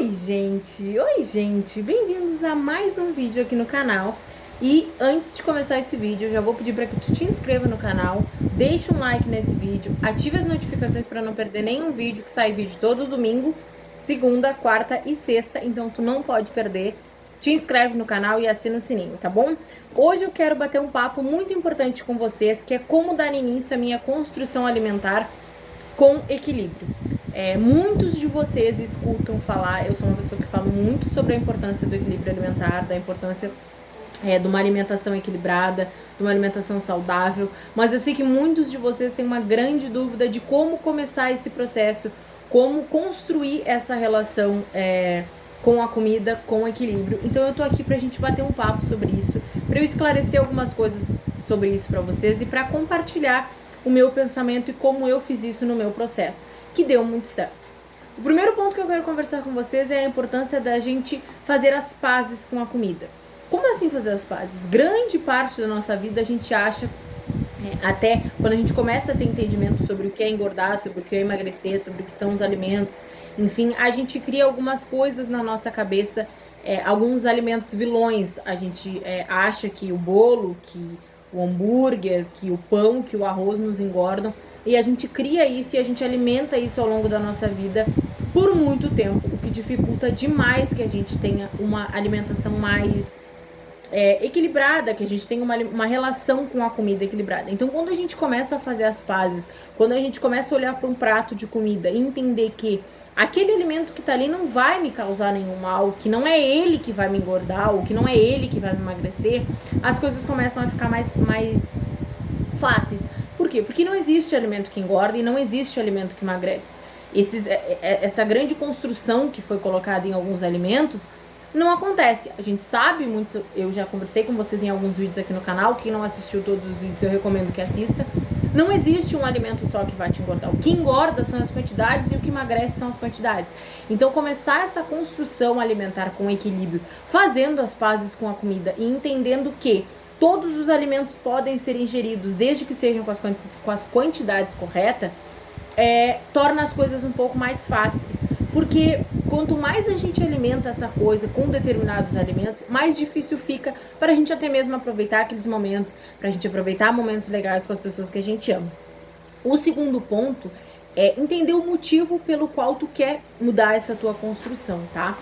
Oi gente, bem-vindos a mais um vídeo aqui no canal. E antes de começar esse vídeo, eu já vou pedir para que tu te inscreva no canal, deixe um like nesse vídeo, ative as notificações para não perder nenhum vídeo, que sai vídeo todo domingo, segunda, quarta e sexta, então tu não pode perder. Te inscreve no canal e assina o sininho, tá bom? Hoje eu quero bater um papo muito importante com vocês, que é como dar início à minha construção alimentar com equilíbrio. Muitos de vocês escutam falar, eu sou uma pessoa que fala muito sobre a importância do equilíbrio alimentar, da importância de uma alimentação equilibrada, de uma alimentação saudável, mas eu sei que muitos de vocês têm uma grande dúvida de como começar esse processo, como construir essa relação com a comida, com o equilíbrio. Então eu tô aqui pra gente bater um papo sobre isso, pra eu esclarecer algumas coisas sobre isso pra vocês e pra compartilhar o meu pensamento e como eu fiz isso no meu processo, que deu muito certo. O primeiro ponto que eu quero conversar com vocês é a importância da gente fazer as pazes com a comida. Como assim fazer as pazes? Grande parte da nossa vida a gente acha, até quando a gente começa a ter entendimento sobre o que é engordar, sobre o que é emagrecer, sobre o que são os alimentos, enfim, a gente cria algumas coisas na nossa cabeça, alguns alimentos vilões. A gente acha que o bolo, que o hambúrguer, que o pão, que o arroz nos engordam, e a gente cria isso e a gente alimenta isso ao longo da nossa vida por muito tempo, o que dificulta demais que a gente tenha uma alimentação mais equilibrada, que a gente tenha uma relação com a comida equilibrada. Então, quando a gente começa a fazer as pazes, quando a gente começa a olhar para um prato de comida e entender que aquele alimento que tá ali não vai me causar nenhum mal, que não é ele que vai me engordar, ou que não é ele que vai me emagrecer, as coisas começam a ficar mais fáceis. Por quê? Porque não existe alimento que engorda e não existe alimento que emagrece. Essa grande construção que foi colocada em alguns alimentos não acontece. A gente sabe muito, eu já conversei com vocês em alguns vídeos aqui no canal, quem não assistiu todos os vídeos eu recomendo que assista. Não existe um alimento só que vai te engordar. O que engorda são as quantidades e o que emagrece são as quantidades. Então, começar essa construção alimentar com equilíbrio, fazendo as pazes com a comida e entendendo que todos os alimentos podem ser ingeridos, desde que sejam com as quantidades corretas, torna as coisas um pouco mais fáceis. Porque quanto mais a gente alimenta essa coisa com determinados alimentos, mais difícil fica para a gente até mesmo aproveitar aqueles momentos, para a gente aproveitar momentos legais com as pessoas que a gente ama. O segundo ponto é entender o motivo pelo qual tu quer mudar essa tua construção, tá?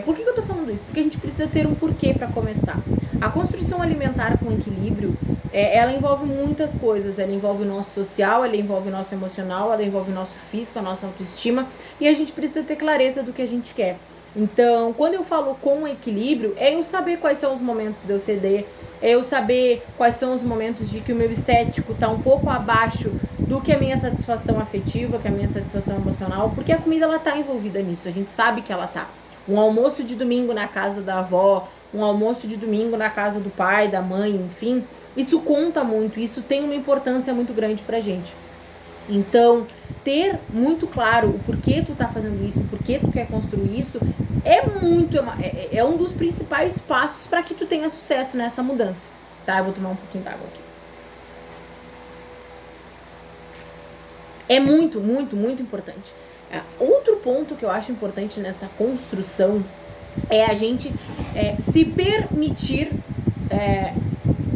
Por que eu tô falando isso? Porque a gente precisa ter um porquê para começar. A construção alimentar com equilíbrio, ela envolve muitas coisas. Ela envolve o nosso social, ela envolve o nosso emocional, ela envolve o nosso físico, a nossa autoestima. E a gente precisa ter clareza do que a gente quer. Então, quando eu falo com equilíbrio, é eu saber quais são os momentos de eu ceder, é eu saber quais são os momentos de que o meu estético tá um pouco abaixo do que a minha satisfação afetiva, que a minha satisfação emocional, porque a comida ela tá envolvida nisso, a gente sabe que ela tá. Um almoço de domingo na casa da avó, um almoço de domingo na casa do pai, da mãe, enfim, isso conta muito, isso tem uma importância muito grande pra gente. Então, ter muito claro o porquê tu tá fazendo isso, o porquê tu quer construir isso, é um dos principais passos para que tu tenha sucesso nessa mudança, tá? Eu vou tomar um pouquinho d'água aqui. É muito, muito, muito importante. Outro ponto que eu acho importante nessa construção é a gente se permitir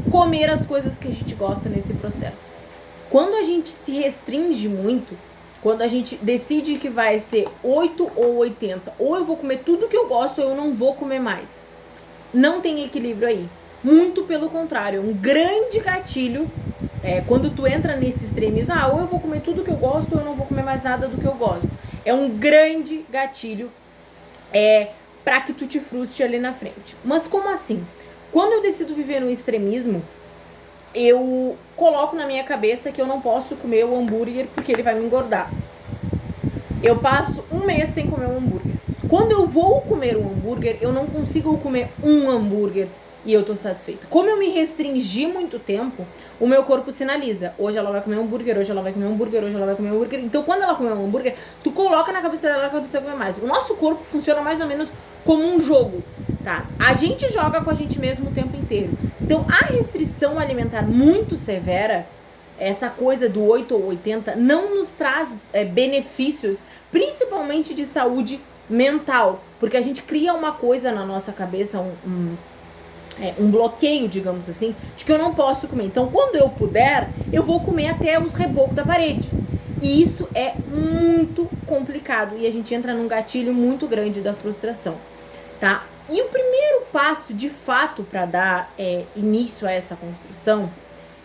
comer as coisas que a gente gosta nesse processo. Quando a gente se restringe muito, quando a gente decide que vai ser 8 ou 80, ou eu vou comer tudo que eu gosto ou eu não vou comer mais, não tem equilíbrio aí. Muito pelo contrário, um grande gatilho quando tu entra nesse extremismo, ou eu vou comer tudo que eu gosto ou eu não vou comer mais nada do que eu gosto. É um grande gatilho para que tu te frustre ali na frente. Mas como assim? Quando eu decido viver no extremismo, eu coloco na minha cabeça que eu não posso comer o hambúrguer porque ele vai me engordar. Eu passo um mês sem comer um hambúrguer. Quando eu vou comer um hambúrguer, eu não consigo comer um hambúrguer e eu tô satisfeita. Como eu me restringi muito tempo, o meu corpo sinaliza. Hoje ela vai comer um hambúrguer, hoje ela vai comer um hambúrguer, hoje ela vai comer um hambúrguer. Então, quando ela comer um hambúrguer, tu coloca na cabeça dela que ela precisa comer mais. O nosso corpo funciona mais ou menos como um jogo, tá? A gente joga com a gente mesmo o tempo inteiro. Então, a restrição alimentar muito severa, essa coisa do 8 ou 80, não nos traz benefícios, principalmente de saúde mental, porque a gente cria uma coisa na nossa cabeça, um bloqueio, digamos assim, de que eu não posso comer. Então, quando eu puder, eu vou comer até os rebocos da parede. E isso é muito complicado e a gente entra num gatilho muito grande da frustração, tá? E o primeiro passo, de fato, para dar início a essa construção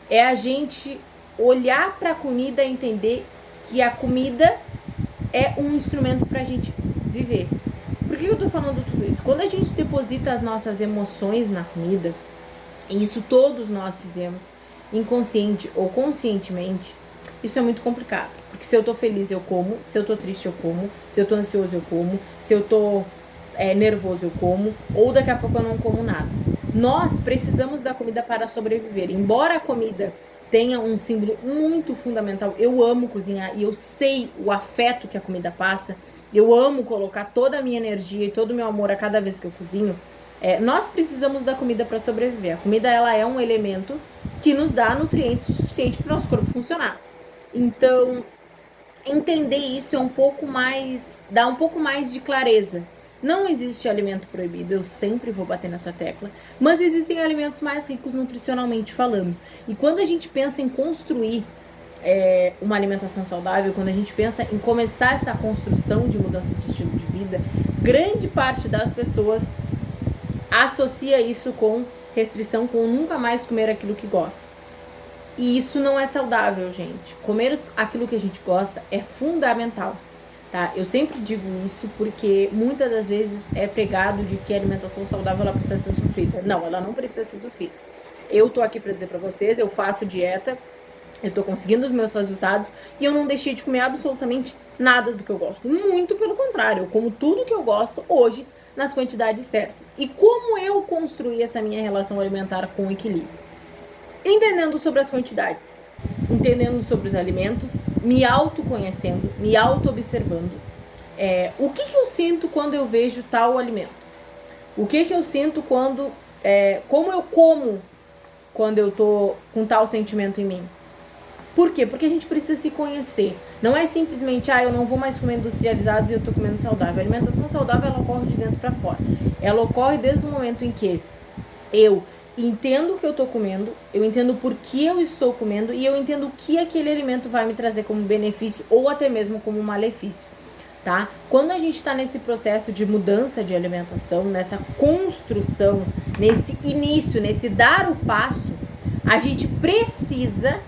é a gente olhar para a comida e entender que a comida é um instrumento para a gente viver. Por que eu tô falando tudo isso? Quando a gente deposita as nossas emoções na comida, e isso todos nós fizemos, inconsciente ou conscientemente, isso é muito complicado. Porque se eu tô feliz, eu como. Se eu tô triste, eu como. Se eu tô ansioso, eu como. Se eu tô nervoso, eu como. Ou daqui a pouco eu não como nada. Nós precisamos da comida para sobreviver. Embora a comida tenha um símbolo muito fundamental, eu amo cozinhar e eu sei o afeto que a comida passa. Eu amo colocar toda a minha energia e todo o meu amor a cada vez que eu cozinho. Nós precisamos da comida para sobreviver. A comida, ela é um elemento que nos dá nutrientes suficientes para o nosso corpo funcionar. Então, entender isso dá um pouco mais de clareza. Não existe alimento proibido, eu sempre vou bater nessa tecla, mas existem alimentos mais ricos nutricionalmente falando. E quando a gente pensa em construir uma alimentação saudável, quando a gente pensa em começar essa construção de mudança de estilo de vida, grande parte das pessoas associa isso com restrição, com nunca mais comer aquilo que gosta. E isso não é saudável, gente. Comer aquilo que a gente gosta é fundamental, tá? Eu sempre digo isso porque muitas das vezes é pregado de que a alimentação saudável ela precisa ser sofrida. Não, ela não precisa ser sofrida. Eu tô aqui pra dizer pra vocês, eu faço dieta, eu tô conseguindo os meus resultados e eu não deixei de comer absolutamente nada do que eu gosto. Muito pelo contrário, eu como tudo que eu gosto hoje nas quantidades certas. E como eu construí essa minha relação alimentar com equilíbrio? Entendendo sobre as quantidades, entendendo sobre os alimentos, me autoconhecendo, me auto-observando. O que eu sinto quando eu vejo tal alimento? O que eu sinto quando... como eu como quando eu tô com tal sentimento em mim? Por quê? Porque a gente precisa se conhecer. Não é simplesmente, eu não vou mais comer industrializados e eu tô comendo saudável. A alimentação saudável, ela ocorre de dentro pra fora. Ela ocorre desde o momento em que eu entendo o que eu tô comendo, eu entendo por que eu estou comendo e eu entendo o que aquele alimento vai me trazer como benefício ou até mesmo como malefício, tá? Quando a gente tá nesse processo de mudança de alimentação, nessa construção, nesse início, nesse dar o passo, a gente precisa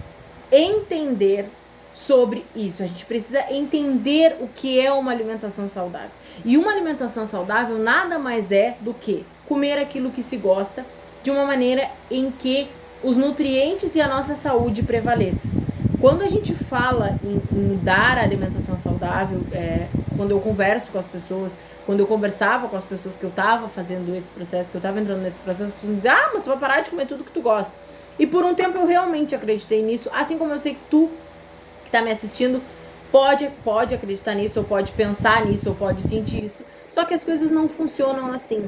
entender sobre isso. A gente precisa entender o que é uma alimentação saudável. E uma alimentação saudável nada mais é do que comer aquilo que se gosta de uma maneira em que os nutrientes e a nossa saúde prevaleçam. Quando a gente fala em dar a alimentação saudável, quando eu converso com as pessoas, quando eu conversava com as pessoas que eu estava fazendo esse processo, que eu estava entrando nesse processo, as pessoas me diziam, mas tu vai parar de comer tudo que tu gosta. E por um tempo eu realmente acreditei nisso, assim como eu sei que tu, que tá me assistindo, pode acreditar nisso, ou pode pensar nisso, ou pode sentir isso. Só que as coisas não funcionam assim.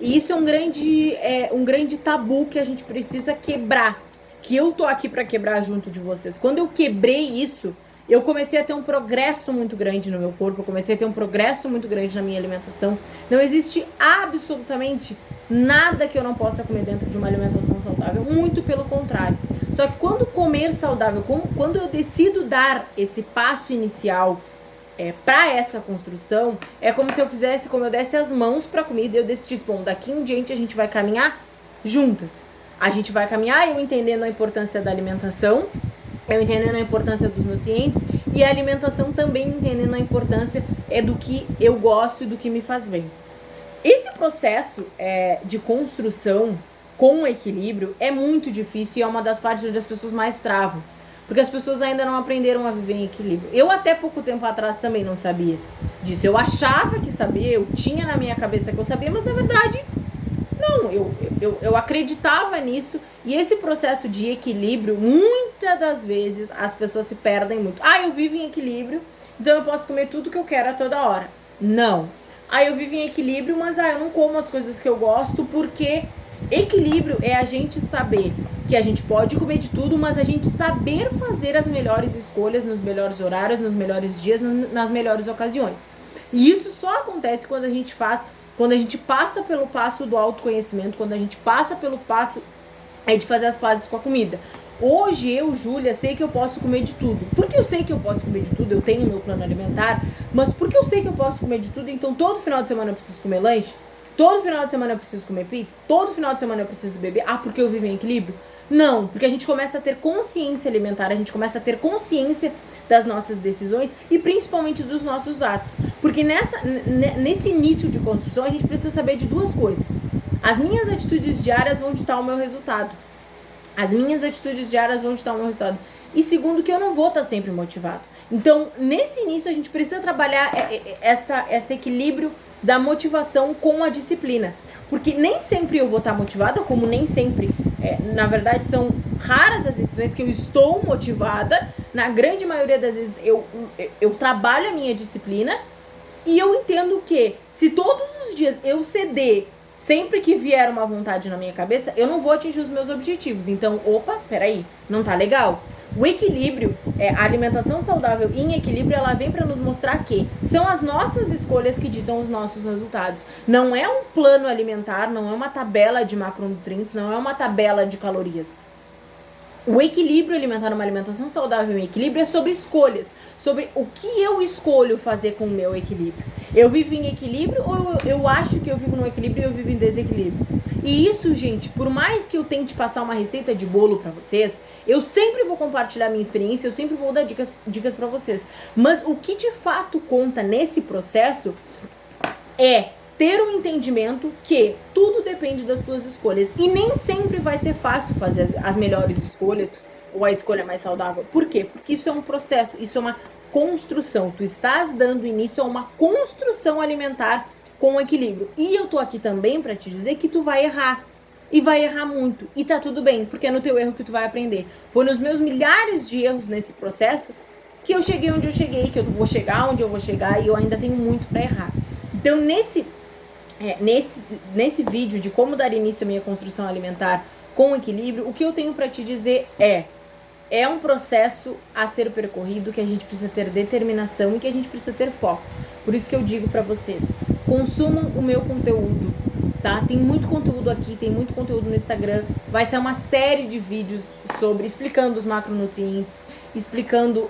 E isso é um grande tabu que a gente precisa quebrar. Que eu tô aqui pra quebrar junto de vocês. Quando eu quebrei isso, eu comecei a ter um progresso muito grande no meu corpo. Eu comecei a ter um progresso muito grande na minha alimentação. Não existe absolutamente nada que eu não possa comer dentro de uma alimentação saudável. Muito pelo contrário. Só que quando comer saudável, quando eu decido dar esse passo inicial para essa construção, é como se eu desse as mãos pra comida e eu decidisse, bom, daqui em diante a gente vai caminhar juntas. A gente vai caminhar eu entendendo a importância da alimentação, eu entendendo a importância dos nutrientes e a alimentação também entendendo a importância do que eu gosto e do que me faz bem. Esse processo de construção com equilíbrio é muito difícil e é uma das partes onde as pessoas mais travam. Porque as pessoas ainda não aprenderam a viver em equilíbrio. Eu até pouco tempo atrás também não sabia disso. Eu achava que sabia, eu tinha na minha cabeça que eu sabia, mas na verdade, não. Eu acreditava nisso. E esse processo de equilíbrio, muitas das vezes, as pessoas se perdem muito. Eu vivo em equilíbrio, então eu posso comer tudo que eu quero a toda hora. Não. Eu vivo em equilíbrio, mas eu não como as coisas que eu gosto porque... Equilíbrio é a gente saber que a gente pode comer de tudo, mas a gente saber fazer as melhores escolhas nos melhores horários, nos melhores dias, nas melhores ocasiões. E isso só acontece quando a gente passa pelo passo do autoconhecimento, quando a gente passa pelo passo de fazer as pazes com a comida. Hoje eu, Júlia, sei que eu posso comer de tudo. Porque eu sei que eu posso comer de tudo, eu tenho meu plano alimentar, mas porque eu sei que eu posso comer de tudo, então todo final de semana eu preciso comer lanche? Todo final de semana eu preciso comer pizza? Todo final de semana eu preciso beber? Ah, porque eu vivo em equilíbrio? Não, porque a gente começa a ter consciência alimentar, a gente começa a ter consciência das nossas decisões e principalmente dos nossos atos. Porque nesse início de construção a gente precisa saber de duas coisas. As minhas atitudes diárias vão ditar o meu resultado. As minhas atitudes diárias vão ditar o meu resultado. E segundo, que eu não vou estar sempre motivado. Então, nesse início, a gente precisa trabalhar esse equilíbrio da motivação com a disciplina. Porque nem sempre eu vou estar motivada, como nem sempre, na verdade, são raras as decisões que eu estou motivada. Na grande maioria das vezes, eu trabalho a minha disciplina e eu entendo que se todos os dias eu ceder sempre que vier uma vontade na minha cabeça, eu não vou atingir os meus objetivos. Então, peraí, não tá legal. O equilíbrio, a alimentação saudável em equilíbrio, ela vem para nos mostrar que são as nossas escolhas que ditam os nossos resultados. Não é um plano alimentar, não é uma tabela de macronutrientes, não é uma tabela de calorias. O equilíbrio alimentar, uma alimentação saudável em equilíbrio, é sobre escolhas, sobre o que eu escolho fazer com o meu equilíbrio. Eu vivo em equilíbrio ou eu acho que eu vivo no equilíbrio e eu vivo em desequilíbrio? E isso, gente, por mais que eu tente passar uma receita de bolo pra vocês, eu sempre vou compartilhar minha experiência, eu sempre vou dar dicas pra vocês. Mas o que de fato conta nesse processo é ter um entendimento que tudo depende das tuas escolhas. E nem sempre vai ser fácil fazer as melhores escolhas ou a escolha mais saudável. Por quê? Porque isso é um processo, isso é uma construção. Tu estás dando início a uma construção alimentar com equilíbrio. E eu tô aqui também pra te dizer que tu vai errar. E vai errar muito. E tá tudo bem, porque é no teu erro que tu vai aprender. Foi nos meus milhares de erros nesse processo que eu cheguei onde eu cheguei, que eu vou chegar onde eu vou chegar, e eu ainda tenho muito pra errar. Então, nesse vídeo de como dar início à minha construção alimentar com equilíbrio, o que eu tenho pra te dizer é um processo a ser percorrido, que a gente precisa ter determinação e que a gente precisa ter foco. Por isso que eu digo pra vocês, consumam o meu conteúdo, tá? Tem muito conteúdo aqui, tem muito conteúdo no Instagram, vai ser uma série de vídeos explicando os macronutrientes, explicando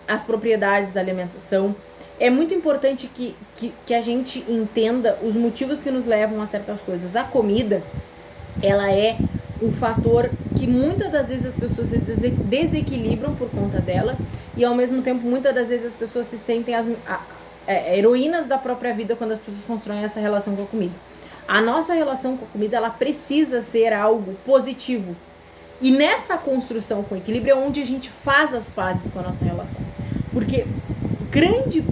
as propriedades da alimentação. É muito importante que a gente entenda os motivos que nos levam a certas coisas. A comida, ela é um fator que muitas das vezes as pessoas se desequilibram por conta dela, e ao mesmo tempo muitas das vezes as pessoas se sentem heroínas da própria vida quando as pessoas constroem essa relação com a comida. A nossa relação com a comida, ela precisa ser algo positivo. E nessa construção com equilíbrio é onde a gente faz as pazes com a nossa relação. Porque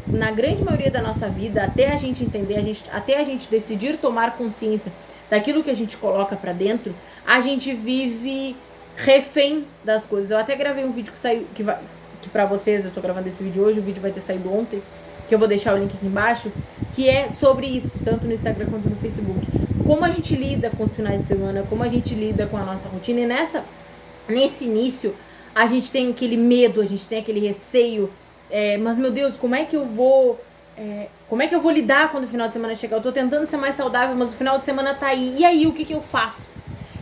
na grande maioria da nossa vida, até a gente entender, até a gente decidir tomar consciência daquilo que a gente coloca pra dentro, a gente vive refém das coisas. Eu até gravei um vídeo que saiu, que pra vocês, eu tô gravando esse vídeo hoje, o vídeo vai ter saído ontem, que eu vou deixar o link aqui embaixo, que é sobre isso, tanto no Instagram quanto no Facebook. Como a gente lida com os finais de semana, como a gente lida com a nossa rotina, e nesse início, a gente tem aquele medo, a gente tem aquele receio, mas meu Deus, como é que eu vou lidar quando o final de semana chegar? Eu tô tentando ser mais saudável, mas o final de semana tá aí. E aí, o que eu faço?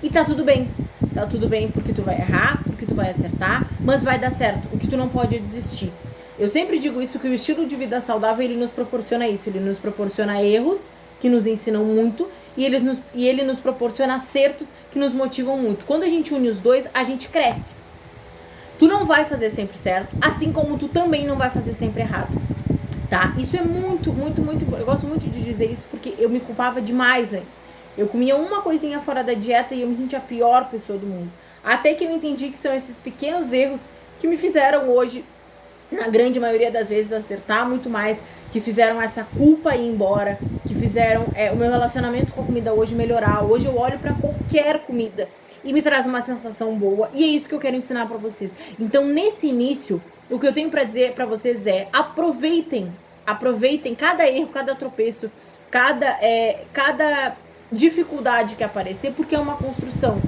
E tá tudo bem. Tá tudo bem porque tu vai errar, porque tu vai acertar, mas vai dar certo. O que tu não pode é desistir. Eu sempre digo isso, que o estilo de vida saudável, ele nos proporciona isso. Ele nos proporciona erros que nos ensinam muito e ele nos proporciona acertos que nos motivam muito. Quando a gente une os dois, a gente cresce. Tu não vai fazer sempre certo, assim como tu também não vai fazer sempre errado, tá? Isso é muito, muito, muito... Eu gosto muito de dizer isso porque eu me culpava demais antes. Eu comia uma coisinha fora da dieta e eu me sentia a pior pessoa do mundo. Até que eu entendi que são esses pequenos erros que me fizeram hoje, na grande maioria das vezes, acertar muito mais, que fizeram essa culpa ir embora, que fizeram o meu relacionamento com a comida hoje melhorar. Hoje eu olho pra qualquer comida e me traz uma sensação boa, e é isso que eu quero ensinar pra vocês. Então, nesse início, o que eu tenho pra dizer pra vocês é: aproveitem cada erro, cada tropeço, cada dificuldade que aparecer, porque é uma construção.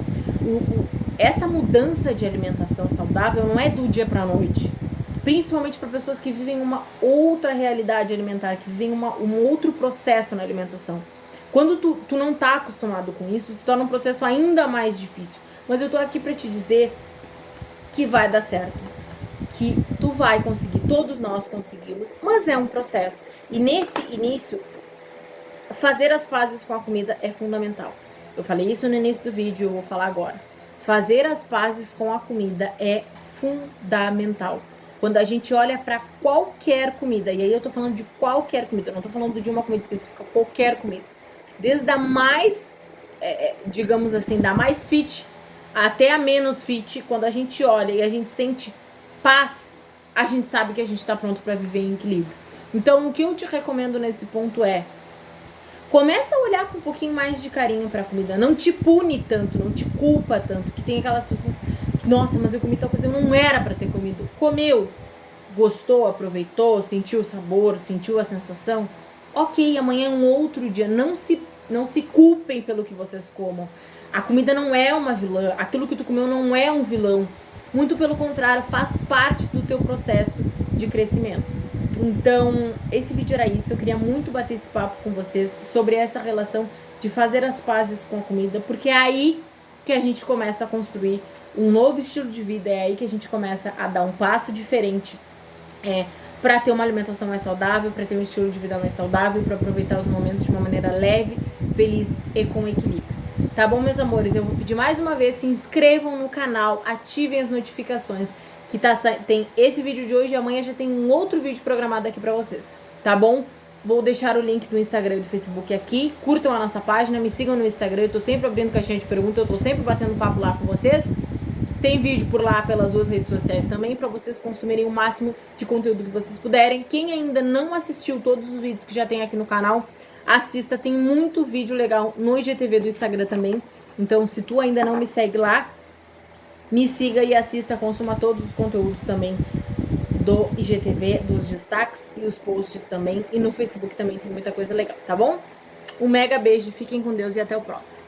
Essa mudança de alimentação saudável não é do dia pra noite. principalmente para pessoas que vivem uma outra realidade alimentar, que vivem um outro processo na alimentação. Quando tu não tá acostumado com isso, se torna um processo ainda mais difícil. Mas eu tô aqui para te dizer que vai dar certo, que tu vai conseguir, todos nós conseguimos, mas é um processo. E nesse início, fazer as pazes com a comida é fundamental. Eu falei isso no início do vídeo, eu vou falar agora. Fazer as pazes com a comida é fundamental. Quando a gente olha para qualquer comida, e aí eu tô falando de qualquer comida, eu não tô falando de uma comida específica, qualquer comida. Desde a mais, digamos assim, da mais fit até a menos fit, quando a gente olha e a gente sente paz, a gente sabe que a gente tá pronto para viver em equilíbrio. Então, o que eu te recomendo nesse ponto é: começa a olhar com um pouquinho mais de carinho pra comida. Não te pune tanto, não te culpa tanto. Que tem aquelas pessoas que, nossa, mas eu comi tal coisa, eu não era pra ter comido. Comeu, gostou, aproveitou, sentiu o sabor, sentiu a sensação. Ok, amanhã é um outro dia. Não se culpem pelo que vocês comam. A comida não é uma vilã. Aquilo que tu comeu não é um vilão. Muito pelo contrário, faz parte do teu processo de crescimento. Então, esse vídeo era isso. Eu queria muito bater esse papo com vocês sobre essa relação de fazer as pazes com a comida, porque é aí que a gente começa a construir um novo estilo de vida, é aí que a gente começa a dar um passo diferente para ter uma alimentação mais saudável, para ter um estilo de vida mais saudável, para aproveitar os momentos de uma maneira leve, feliz e com equilíbrio. Tá bom, meus amores? Eu vou pedir mais uma vez, se inscrevam no canal, ativem as notificações, que tem esse vídeo de hoje e amanhã já tem um outro vídeo programado aqui pra vocês, tá bom? Vou deixar o link do Instagram e do Facebook aqui, curtam a nossa página, me sigam no Instagram, eu tô sempre abrindo caixinha de perguntas, eu tô sempre batendo papo lá com vocês. Tem vídeo por lá, pelas duas redes sociais também, pra vocês consumirem o máximo de conteúdo que vocês puderem. Quem ainda não assistiu todos os vídeos que já tem aqui no canal, assista, tem muito vídeo legal no IGTV do Instagram também. Então, se tu ainda não me segue lá, me siga e assista, consuma todos os conteúdos também do IGTV, dos destaques e os posts também. E no Facebook também tem muita coisa legal, tá bom? Um mega beijo, fiquem com Deus e até o próximo.